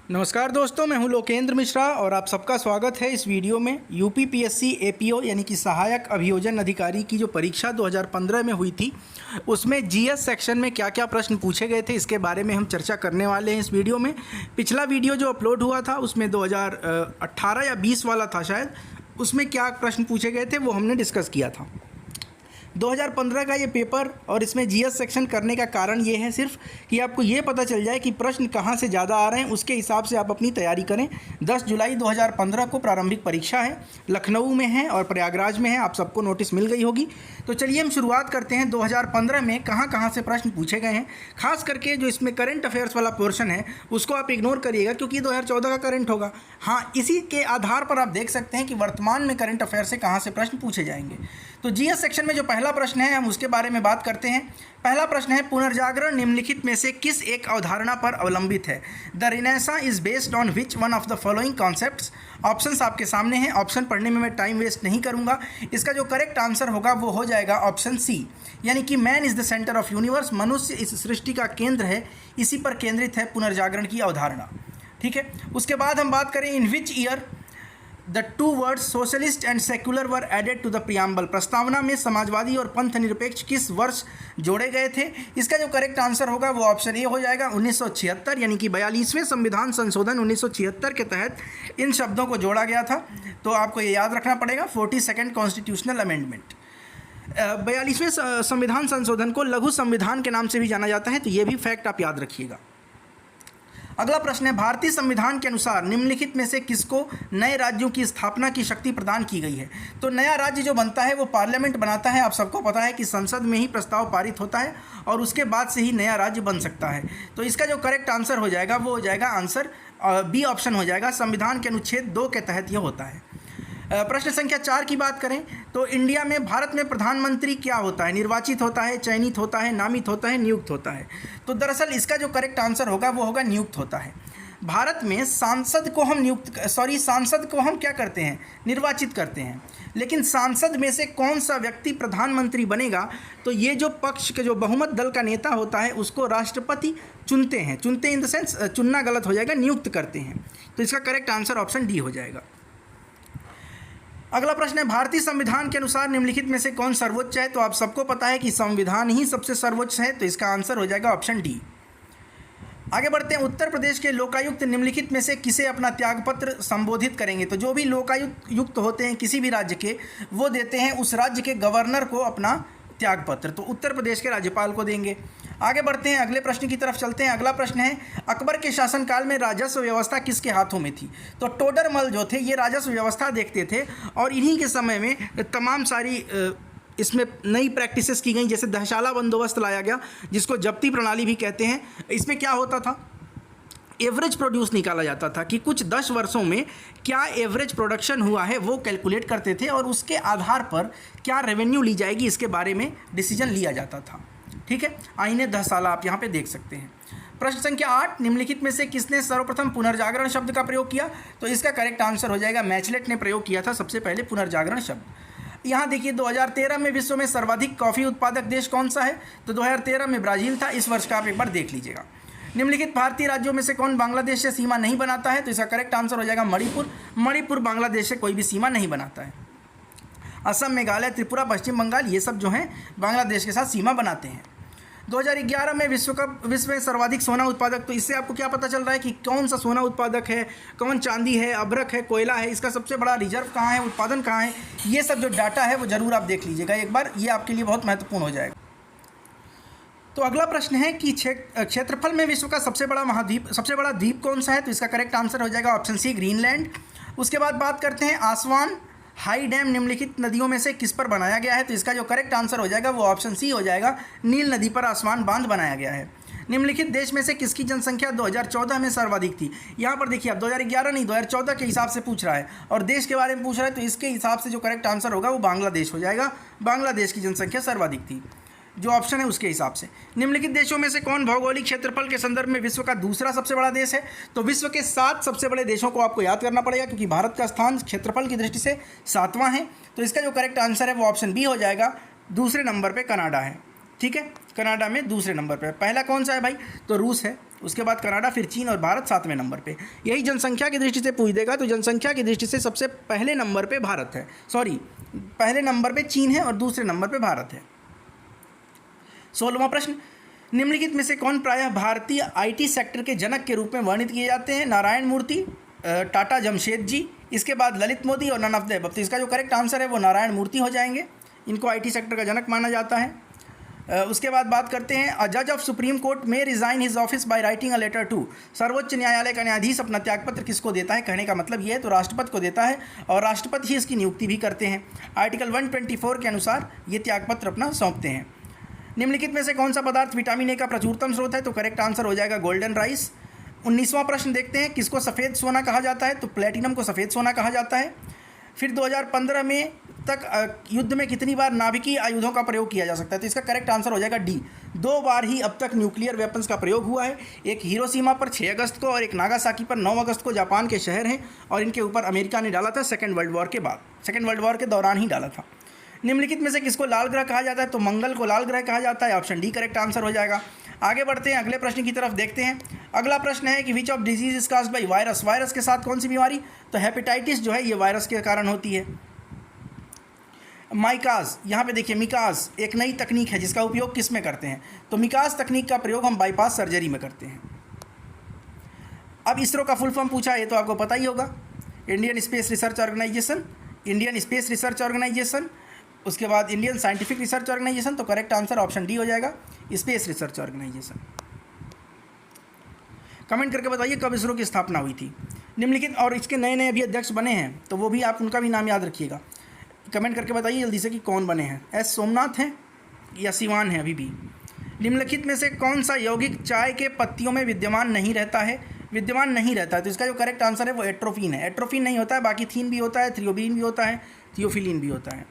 नमस्कार दोस्तों, मैं हूं लोकेंद्र मिश्रा और आप सबका स्वागत है इस वीडियो में। यूपी पीएससी एपीओ यानी कि सहायक अभियोजन अधिकारी की जो परीक्षा 2015 में हुई थी, उसमें जीएस सेक्शन में क्या क्या प्रश्न पूछे गए थे इसके बारे में हम चर्चा करने वाले हैं इस वीडियो में। पिछला वीडियो जो अपलोड हुआ था उसमें 2018 या 20 वाला था शायद, उसमें क्या प्रश्न पूछे गए थे वो हमने डिस्कस किया था। 2015 का ये पेपर और इसमें जीएस सेक्शन करने का कारण ये है सिर्फ कि आपको ये पता चल जाए कि प्रश्न कहाँ से ज़्यादा आ रहे हैं, उसके हिसाब से आप अपनी तैयारी करें। 10 जुलाई 2015 को प्रारंभिक परीक्षा है, लखनऊ में है और प्रयागराज में है, आप सबको नोटिस मिल गई होगी। तो चलिए हम शुरुआत करते हैं 2015 में कहाँ कहाँ से प्रश्न पूछे गए हैं। खास करके जो इसमें करंट अफेयर्स वाला पोर्शन है उसको आप इग्नोर करिएगा क्योंकि 2014 का करंट होगा। हाँ, इसी के आधार पर आप देख सकते हैं कि वर्तमान में करंट अफेयर से कहाँ से प्रश्न पूछे जाएंगे। तो जीएस सेक्शन में जो पहला प्रश्न है हम उसके बारे में बात करते हैं। पहला प्रश्न है, पुनर्जागरण निम्नलिखित में से किस एक अवधारणा पर अवलंबित है? The renaissance is based on which one of the following concepts? Options आपके सामने हैं, ऑप्शन पढ़ने में मैं टाइम वेस्ट नहीं करूंगा। इसका जो करेक्ट आंसर होगा वो हो जाएगा ऑप्शन सी, यानी कि man is the centre of universe, मनुष्य इस सृष्टि का केंद्र है, इसी पर केंद्रित है पुनर्जागरण की अवधारणा। ठीक है, उसके बाद हम बात करें in which year the two words socialist and secular were added to the preamble? प्रस्तावना में समाजवादी और पंथ निरपेक्ष किस वर्ष जोड़े गए थे? इसका जो करेक्ट आंसर होगा वो ऑप्शन ए हो जाएगा 1976, यानी कि 42वें संविधान संशोधन 1976 के तहत इन शब्दों को जोड़ा गया था। तो आपको ये याद रखना पड़ेगा, 42nd कॉन्स्टिट्यूशनल अमेंडमेंट। 42वें संविधान संशोधन को लघु संविधान के नाम से भी जाना जाता है, तो ये भी फैक्ट आप याद रखिएगा। अगला प्रश्न है, भारतीय संविधान के अनुसार निम्नलिखित में से किसको नए राज्यों की स्थापना की शक्ति प्रदान की गई है? तो नया राज्य जो बनता है वो पार्लियामेंट बनाता है। आप सबको पता है कि संसद में ही प्रस्ताव पारित होता है और उसके बाद से ही नया राज्य बन सकता है। तो इसका जो करेक्ट आंसर हो जाएगा वो हो जाएगा आंसर बी ऑप्शन हो जाएगा। संविधान के अनुच्छेद 2 के तहत यह होता है। प्रश्न संख्या 4 की बात करें तो इंडिया में भारत में प्रधानमंत्री क्या होता है? निर्वाचित होता है, चयनित होता है, नामित होता है, नियुक्त होता है? तो दरअसल इसका जो करेक्ट आंसर होगा वो होगा नियुक्त होता है। भारत में सांसद को हम क्या करते हैं? निर्वाचित करते हैं। लेकिन सांसद में से कौन सा व्यक्ति प्रधानमंत्री बनेगा? तो ये जो पक्ष के जो बहुमत दल का नेता होता है उसको राष्ट्रपति चुनते हैं। चुनते इन द सेंस चुनना गलत हो जाएगा, नियुक्त करते हैं। तो इसका करेक्ट आंसर ऑप्शन डी हो जाएगा। अगला प्रश्न है, भारतीय संविधान के अनुसार निम्नलिखित में से कौन सर्वोच्च है? तो आप सबको पता है कि संविधान ही सबसे सर्वोच्च है, तो इसका आंसर हो जाएगा ऑप्शन डी। आगे बढ़ते हैं, उत्तर प्रदेश के लोकायुक्त निम्नलिखित में से किसे अपना त्यागपत्र संबोधित करेंगे? तो जो भी लोकायुक्त होते हैं किसी भी राज्य के, वो देते हैं उस राज्य के गवर्नर को अपना त्यागपत्र, तो उत्तर प्रदेश के राज्यपाल को देंगे। आगे बढ़ते हैं, अगले प्रश्न की तरफ चलते हैं। अगला प्रश्न है, अकबर के शासनकाल में राजस्व व्यवस्था किसके हाथों में थी? तो टोडरमल जो थे ये राजस्व व्यवस्था देखते थे और इन्हीं के समय में तमाम सारी इसमें नई प्रैक्टिसेस की गई, जैसे दहशाला बंदोबस्त लाया गया जिसको जब्ती प्रणाली भी कहते हैं। इसमें क्या होता था, एवरेज प्रोड्यूस निकाला जाता था कि कुछ 10 वर्षों में क्या एवरेज प्रोडक्शन हुआ है वो कैलकुलेट करते थे और उसके आधार पर क्या रेवेन्यू ली जाएगी इसके बारे में डिसीजन लिया जाता था। ठीक है, आईने दहसाला आप यहाँ पे देख सकते हैं। प्रश्न संख्या 8, निम्नलिखित में से किसने सर्वप्रथम पुनर्जागरण शब्द का प्रयोग किया? तो इसका करेक्ट आंसर हो जाएगा मैचलेट ने प्रयोग किया था सबसे पहले पुनर्जागरण शब्द। यहाँ देखिए 2013 में विश्व में सर्वाधिक कॉफ़ी उत्पादक देश कौन सा है? तो 2013 में ब्राज़ील था। इस वर्ष का आप एक बार देख लीजिएगा। निम्नलिखित भारतीय राज्यों में से कौन बांग्लादेश से सीमा नहीं बनाता है? तो इसका करेक्ट आंसर हो जाएगा मणिपुर। मणिपुर बांग्लादेश से कोई भी सीमा नहीं बनाता है। असम, मेघालय, त्रिपुरा, पश्चिम बंगाल ये सब जो हैं बांग्लादेश के साथ सीमा बनाते हैं। 2011 में विश्व में सर्वाधिक सोना उत्पादक, तो इससे आपको क्या पता चल रहा है कि कौन सा सोना उत्पादक है, कौन चांदी है, अभ्रक है, कोयला है, इसका सबसे बड़ा रिजर्व कहाँ है, उत्पादन कहाँ है, ये सब जो डाटा है वो ज़रूर आप देख लीजिएगा एक बार, ये आपके लिए बहुत महत्वपूर्ण हो जाएगा। तो अगला प्रश्न है कि क्षेत्रफल में विश्व का सबसे बड़ा द्वीप कौन सा है? तो इसका करेक्ट आंसर हो जाएगा ऑप्शन सी, ग्रीनलैंड। उसके बाद बात करते हैं, आसवान हाई डैम निम्नलिखित नदियों में से किस पर बनाया गया है? तो इसका जो करेक्ट आंसर हो जाएगा वो ऑप्शन सी हो जाएगा, नील नदी पर आसवान बांध बनाया गया है। निम्नलिखित देश में से किसकी जनसंख्या 2014 में सर्वाधिक थी? यहाँ पर देखिए, अब 2011 नहीं 2014 के हिसाब से पूछ रहा है और देश के बारे में पूछ रहा है, तो इसके हिसाब से जो करेक्ट आंसर होगा वो बांग्लादेश हो जाएगा। बांग्लादेश की जनसंख्या सर्वाधिक थी, जो ऑप्शन है उसके हिसाब से। निम्नलिखित देशों में से कौन भौगोलिक क्षेत्रफल के संदर्भ में विश्व का दूसरा सबसे बड़ा देश है? तो विश्व के 7 सबसे बड़े देशों को आपको याद करना पड़ेगा क्योंकि भारत का स्थान क्षेत्रफल की दृष्टि से 7वां है। तो इसका जो करेक्ट आंसर है वो ऑप्शन बी हो जाएगा, दूसरे नंबर पर कनाडा है। ठीक है, कनाडा में दूसरे नंबर पर। पहला कौन सा है भाई? तो रूस है, उसके बाद कनाडा, फिर चीन और भारत 7वें नंबर पे। यही जनसंख्या की दृष्टि से पूछ देगा तो जनसंख्या की दृष्टि से सबसे पहले नंबर पे भारत है, सॉरी पहले नंबर पे चीन है और दूसरे नंबर पे भारत है। 16वां प्रश्न, निम्नलिखित में से कौन प्रायः भारतीय आईटी सेक्टर के जनक के रूप में वर्णित किए जाते हैं? नारायण मूर्ति, टाटा जमशेद जी, इसके बाद ललित मोदी और नन ऑफ द अबव। तो इसका जो करेक्ट आंसर है वो नारायण मूर्ति हो जाएंगे, इनको आईटी सेक्टर का जनक माना जाता है। उसके बाद बात करते हैं, अ जज ऑफ सुप्रीम कोर्ट में resign his office by writing a letter to. सर्वोच्च न्यायालय का न्यायाधीश अपना त्यागपत्र किसको देता है? कहने का मतलब ये है तो राष्ट्रपति को देता है और राष्ट्रपति ही इसकी नियुक्ति भी करते हैं। आर्टिकल 124 के अनुसार ये त्यागपत्र अपना सौंपते हैं। निम्नलिखित में से कौन सा पदार्थ विटामिन ए का प्रचुरतम स्रोत है? तो करेक्ट आंसर हो जाएगा गोल्डन राइस। 19वां प्रश्न देखते हैं, किसको सफ़ेद सोना कहा जाता है? तो प्लेटिनम को सफ़ेद सोना कहा जाता है। फिर 2015 में तक युद्ध में कितनी बार नाभिकीय आयुधों का प्रयोग किया जा सकता है? तो इसका करेक्ट आंसर हो जाएगा डी, 2 बार ही अब तक न्यूक्लियर वेपन्स का प्रयोग हुआ है। एक हिरोशिमा पर 6 अगस्त को और एक नागासाकी पर 9 अगस्त को, जापान के शहर हैं और इनके ऊपर अमेरिका ने डाला था सेकेंड वर्ल्ड वॉर के बाद, सेकेंड वर्ल्ड वॉर के दौरान ही डाला था। निम्नलिखित में से किसको लाल ग्रह कहा जाता है? तो मंगल को लाल ग्रह कहा जाता है, ऑप्शन डी करेक्ट आंसर हो जाएगा। आगे बढ़ते हैं, अगले प्रश्न की तरफ देखते हैं। अगला प्रश्न है कि which of disease is caused by virus? Virus के साथ कौन सी बीमारी? तो हेपेटाइटिस जो है ये वायरस के कारण होती है। माइकाज, यहाँ पे देखिए मिकाज एक नई तकनीक है जिसका उपयोग किस में करते हैं? तो मिकाज तकनीक का प्रयोग हम बाईपास सर्जरी में करते हैं। अब इसरो का फुल फॉर्म पूछा है, ये तो आपको पता ही होगा, Indian Space Research Organisation, Indian Space Research Organisation, उसके बाद इंडियन साइंटिफिक रिसर्च ऑर्गेनाइजेशन। तो करेक्ट आंसर ऑप्शन डी हो जाएगा, स्पेस रिसर्च ऑर्गेनाइजेशन। कमेंट करके बताइए कब इसरो की स्थापना हुई थी। निम्नलिखित और इसके नए नए अभी अध्यक्ष बने हैं तो वो भी आप उनका भी नाम याद रखिएगा। कमेंट करके बताइए जल्दी से कि कौन बने हैं, एस सोमनाथ हैं या सिवान हैं अभी भी। निम्नलिखित में से कौन सा यौगिक चाय के पत्तियों में विद्यमान नहीं रहता है? विद्यमान नहीं रहता है तो इसका जो करेक्ट आंसर है वो एट्रोफिन है। एट्रोफिन नहीं होता है, बाकी थीन भी होता है, थ्रियोबिन भी होता है, थियोफिलिन भी होता है।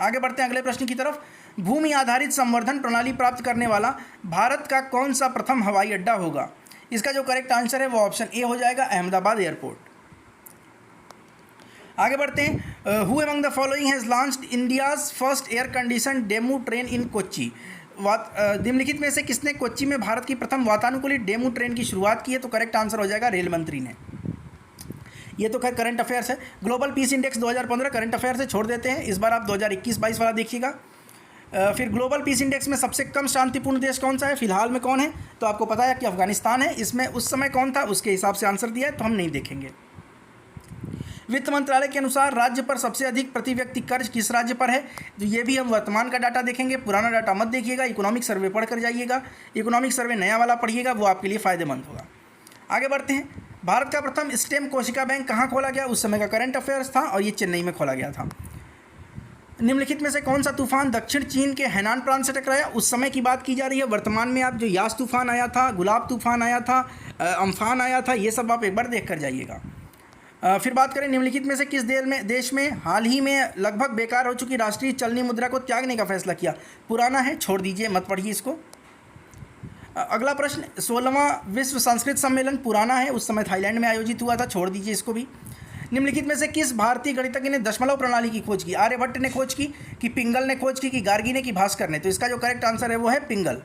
आगे बढ़ते हैं अगले प्रश्न की तरफ। भूमि आधारित संवर्धन प्रणाली प्राप्त करने वाला भारत का कौन सा प्रथम हवाई अड्डा होगा? इसका जो करेक्ट आंसर है वो ऑप्शन ए हो जाएगा, अहमदाबाद एयरपोर्ट। आगे बढ़ते हैं, who among the following has launched India's first air condition DEMU train in Kochi? निम्नलिखित में से किसने कोच्चि में भारत की प्रथम वातानुकूलित डेमू ट्रेन की शुरुआत की है? तो करेक्ट आंसर हो जाएगा रेल मंत्री ने। ये तो खैर करंट अफेयर्स है। Global peace index 2015 current affair से छोड़ देते हैं, इस बार आप 2021-22 वाला देखिएगा। फिर ग्लोबल पीस इंडेक्स में सबसे कम शांतिपूर्ण देश कौन सा है फिलहाल में? कौन है? तो आपको पता है कि अफगानिस्तान है। इसमें उस समय कौन था उसके हिसाब से आंसर दिया है तो हम नहीं देखेंगे। वित्त मंत्रालय के अनुसार राज्य पर सबसे अधिक प्रति व्यक्ति कर्ज किस राज्य पर है? तो ये भी हम वर्तमान का डाटा देखेंगे, पुराना डाटा मत देखिएगा। इकोनॉमिक सर्वे पढ़ कर जाइएगा, इकोनॉमिक सर्वे नया वाला पढ़िएगा, वो आपके लिए फ़ायदेमंद होगा। आगे बढ़ते हैं, भारत का प्रथम स्टेम कोशिका बैंक कहाँ खोला गया? उस समय का करंट अफेयर्स था और ये चेन्नई में खोला गया था। निम्नलिखित में से कौन सा तूफान दक्षिण चीन के हैनान प्रांत से टकराया? उस समय की बात की जा रही है। वर्तमान में आप जो यास तूफान आया था, गुलाब तूफान आया था, अम्फान आया था, ये सब आप एक बार देख कर जाइएगा। फिर बात करें, निम्नलिखित में से किस देश में हाल ही में लगभग बेकार हो चुकी राष्ट्रीय चलनी मुद्रा को त्यागने का फैसला किया? पुराना है, छोड़ दीजिए, मत पढ़िए इसको। अगला प्रश्न, 16वां विश्व संस्कृत सम्मेलन पुराना है, उस समय थाईलैंड में आयोजित हुआ था, छोड़ दीजिए इसको भी। निम्नलिखित में से किस भारतीय गणितज्ञ ने दशमलव प्रणाली की खोज की? आर्यभट्ट ने खोज की, कि पिंगल ने खोज की, कि गार्गी ने, कि भास्कर ने? तो इसका जो करेक्ट आंसर है वो है पिंगल।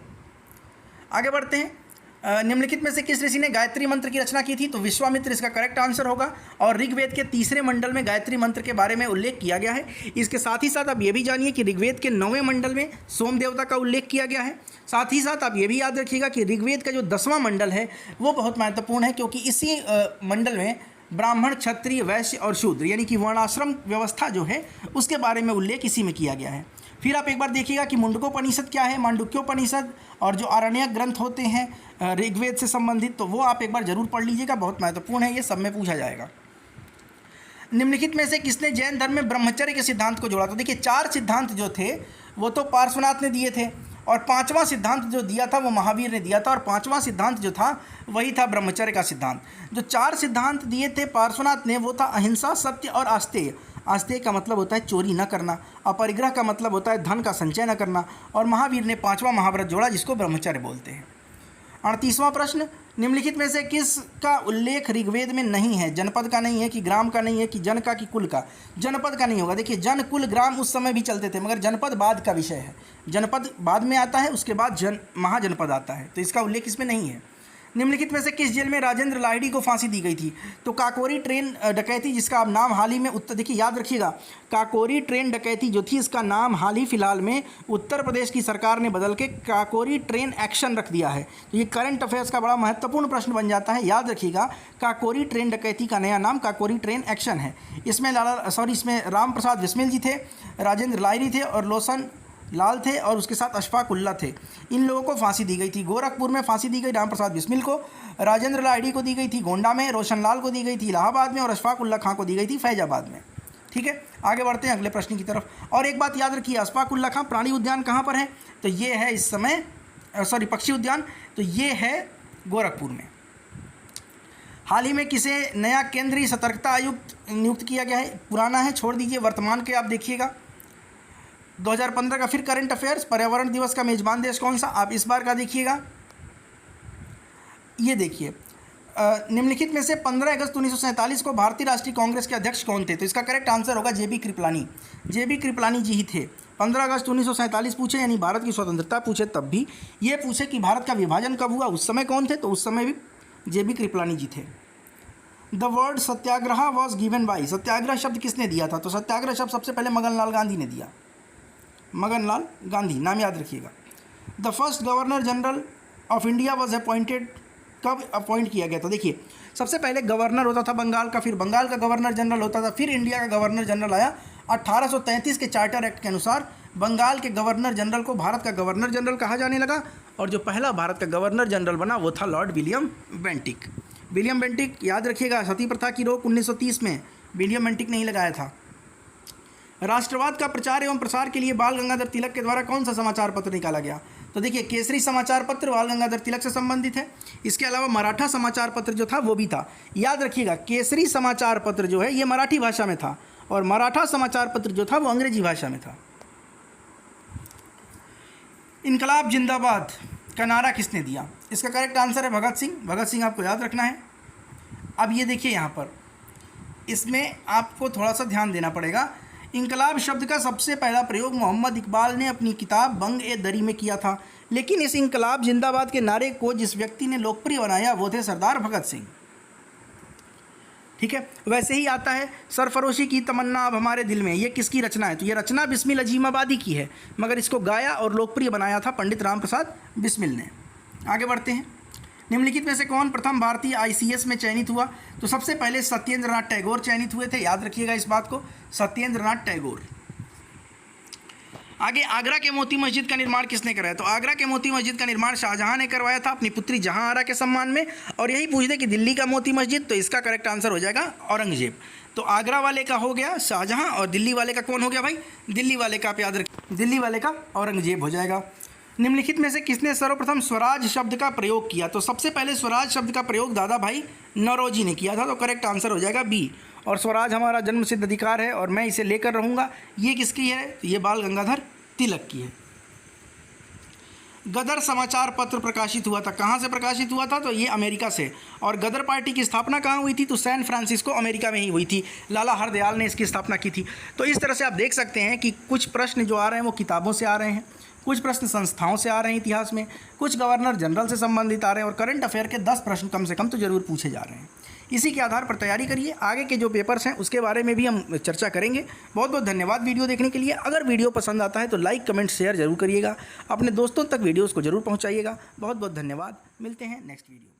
आगे बढ़ते हैं, निम्नलिखित में से किस ऋषि ने गायत्री मंत्र की रचना की थी? तो विश्वामित्र इसका करेक्ट आंसर होगा। और ऋग्वेद के 3रे मंडल में गायत्री मंत्र के बारे में उल्लेख किया गया है। इसके साथ ही साथ आप ये भी जानिए कि ऋग्वेद के 9वें मंडल में सोम देवता का उल्लेख किया गया है। साथ ही साथ आप ये भी याद रखिएगा कि ऋग्वेद का जो 10वां मंडल है वो बहुत महत्वपूर्ण है, क्योंकि इसी मंडल में ब्राह्मण, क्षत्रिय, वैश्य और शूद्र यानी कि वर्णाश्रम व्यवस्था जो है उसके बारे में उल्लेख इसी में किया गया है। फिर आप एक बार देखिएगा कि मुंडकोपनिषद क्या है, मांडुक्योपनिषद और जो आरण्यक ग्रंथ होते हैं ऋग्वेद से संबंधित, तो वो आप एक बार जरूर पढ़ लीजिएगा, बहुत महत्वपूर्ण है, ये सब में पूछा जाएगा। निम्नलिखित में से किसने जैन धर्म में ब्रह्मचर्य के सिद्धांत को जोड़ा? तो देखिए 4 सिद्धांत जो थे वो तो पार्श्वनाथ ने दिए थे और 5वां सिद्धांत जो दिया था वो महावीर ने दिया था, और 5वां सिद्धांत जो था वही था ब्रह्मचर्य का सिद्धांत। जो 4 सिद्धांत दिए थे पार्श्वनाथ ने वो था अहिंसा, सत्य और आस्तेय। आस्तेय का मतलब होता है चोरी न करना, अपरिग्रह का मतलब होता है धन का संचय न करना, और महावीर ने 5वां महाव्रत जोड़ा जिसको ब्रह्मचर्य बोलते हैं। 38वां प्रश्न, निम्नलिखित में से किसका उल्लेख ऋग्वेद में नहीं है? जनपद का नहीं है, कि ग्राम का नहीं है, कि जन का, कि कुल का? जनपद का नहीं होगा। देखिए जन, कुल, ग्राम उस समय भी चलते थे, मगर जनपद बाद का विषय है, जनपद बाद में आता है, उसके बाद महाजनपद आता है, तो इसका उल्लेख इसमें नहीं है। निम्नलिखित में से किस जेल में राजेंद्र लाहिड़ी को फांसी दी गई थी? तो काकोरी ट्रेन डकैती, जिसका अब नाम हाल ही में देखिए याद रखिएगा, काकोरी ट्रेन डकैती जो थी इसका नाम हाल ही फिलहाल में उत्तर प्रदेश की सरकार ने बदल के काकोरी ट्रेन एक्शन रख दिया है। तो ये करंट अफेयर्स का बड़ा महत्वपूर्ण प्रश्न बन जाता है, याद रखिएगा। काकोरी ट्रेन डकैती का नया नाम काकोरी ट्रेन एक्शन है। इसमें इसमें राम प्रसाद बिस्मिल जी थे, राजेंद्र लाहिड़ी थे और लोसन लाल थे और उसके साथ अशफाक उल्ला थे। इन लोगों को फांसी दी गई थी। गोरखपुर में फांसी दी गई राम प्रसाद बिस्मिल को, राजेंद्र लाहिड़ी को दी गई थी गोंडा में, रोशन लाल को दी गई थी इलाहाबाद में और अशफाक उल्ला खां को दी गई थी फैजाबाद में। ठीक है, आगे बढ़ते हैं अगले प्रश्न की तरफ। और एक बात याद रखिए, अशफाक उल्ला खां प्राणी उद्यान कहाँ पर है? तो ये है इस समय पक्षी उद्यान, तो ये है गोरखपुर में। हाल ही में किसे नया केंद्रीय सतर्कता आयुक्त नियुक्त किया गया है? पुराना है, छोड़ दीजिए, वर्तमान के आप देखिएगा। 2015 का फिर करंट अफेयर्स, पर्यावरण दिवस का मेजबान देश कौन सा? आप इस बार का देखिएगा, ये देखिए, निम्नलिखित में से 15 अगस्त 1947 को भारतीय राष्ट्रीय कांग्रेस के अध्यक्ष कौन थे? तो इसका करेक्ट आंसर होगा जेबी कृपलानी। जेबी कृपलानी जी ही थे। 15 अगस्त 1947 पूछे यानी भारत की स्वतंत्रता पूछे तब भी, ये पूछे कि भारत का विभाजन कब हुआ, उस समय कौन थे? तो उस समय भी जेबी कृपलानी जी थे। The word Satyagraha was given by, Satyagraha शब्द किसने दिया था? तो सत्याग्रह शब्द सबसे पहले मगनलाल गांधी ने दिया, मगनलाल गांधी, नाम याद रखिएगा। The first governor general of India was appointed, कब अपॉइंट किया गया? तो देखिए, सबसे पहले गवर्नर होता था बंगाल का, फिर बंगाल का गवर्नर जनरल होता था, फिर इंडिया का गवर्नर जनरल आया। 1833 के चार्टर एक्ट के अनुसार बंगाल के गवर्नर जनरल को भारत का गवर्नर जनरल कहा जाने लगा और जो पहला भारत का गवर्नर जनरल बना वो था Lord William Bentinck. William Bentinck, याद रखिएगा, सती प्रथा की रोक 1930 में विलियम बेंटिक ने ही लगाया था। राष्ट्रवाद का प्रचार एवं प्रसार के लिए बाल गंगाधर तिलक के द्वारा कौन सा समाचार पत्र निकाला गया? तो देखिए, केसरी समाचार पत्र बाल गंगाधर तिलक से संबंधित है। इसके अलावा मराठा समाचार पत्र जो था वो भी था। याद रखिएगा, केसरी समाचार पत्र जो है ये मराठी भाषा में था और मराठा समाचार पत्र जो था वो अंग्रेजी भाषा में था। इनकलाब जिंदाबाद का नारा किसने दिया? इसका करेक्ट आंसर है भगत सिंह। भगत सिंह आपको याद रखना है। अब ये देखिए, यहाँ पर इसमें आपको थोड़ा सा ध्यान देना पड़ेगा। इनकलाब शब्द का सबसे पहला प्रयोग मोहम्मद इकबाल ने अपनी किताब बंग ए दरी में किया था, लेकिन इस इनकलाब जिंदाबाद के नारे को जिस व्यक्ति ने लोकप्रिय बनाया वो थे सरदार भगत सिंह। ठीक है, वैसे ही आता है सरफरोशी की तमन्ना अब हमारे दिल में, ये किसकी रचना है? तो ये रचना बिस्मिल अजीमाबादी की है, मगर इसको गाया और लोकप्रिय बनाया था पंडित राम प्रसाद बिस्मिल ने। आगे बढ़ते हैं। निम्नलिखित में से कौन प्रथम भारतीय ICS में चयनित हुआ? तो सबसे पहले सत्येंद्र नाथ टैगोर चयनित हुए थे, याद रखिएगा इस बात को, सत्येंद्र नाथ टैगोर। आगे, आगरा के मोती मस्जिद का निर्माण किसने कराया? तो आगरा के मोती मस्जिद का निर्माण शाहजहां ने करवाया था अपनी पुत्री जहां आरा के सम्मान में। और यही पूछ दे कि दिल्ली का मोती मस्जिद, तो इसका करेक्ट आंसर हो जाएगा औरंगजेब। तो आगरा वाले का हो गया शाहजहां और दिल्ली वाले का कौन हो गया भाई? दिल्ली वाले का आप याद रखिए, दिल्ली वाले का औरंगजेब हो जाएगा। निम्नलिखित में से किसने सर्वप्रथम स्वराज शब्द का प्रयोग किया? तो सबसे पहले स्वराज शब्द का प्रयोग दादा भाई नौरोजी ने किया था, तो करेक्ट आंसर हो जाएगा बी। और स्वराज हमारा जन्मसिद्ध अधिकार है और मैं इसे लेकर रहूँगा, ये किसकी है? तो ये बाल गंगाधर तिलक की है। गदर समाचार पत्र प्रकाशित हुआ था, कहाँ से प्रकाशित हुआ था? तो ये अमेरिका से। और गदर पार्टी की स्थापना कहाँ हुई थी? तो सैन फ्रांसिस्को अमेरिका में ही हुई थी। लाला हरदयाल ने इसकी स्थापना की थी। तो इस तरह से आप देख सकते हैं कि कुछ प्रश्न जो आ रहे हैं वो किताबों से आ रहे हैं, कुछ प्रश्न संस्थाओं से आ रहे हैं इतिहास में, कुछ गवर्नर जनरल से संबंधित आ रहे हैं और करंट अफेयर के 10 प्रश्न कम से कम तो जरूर पूछे जा रहे हैं। इसी के आधार पर तैयारी करिए। आगे के जो पेपर्स हैं उसके बारे में भी हम चर्चा करेंगे। बहुत बहुत धन्यवाद वीडियो देखने के लिए। अगर वीडियो पसंद आता है तो लाइक कमेंट शेयर जरूर करिएगा, अपने दोस्तों तक वीडियोज़ को जरूर पहुँचाइएगा। बहुत बहुत धन्यवाद, मिलते हैं नेक्स्ट वीडियो।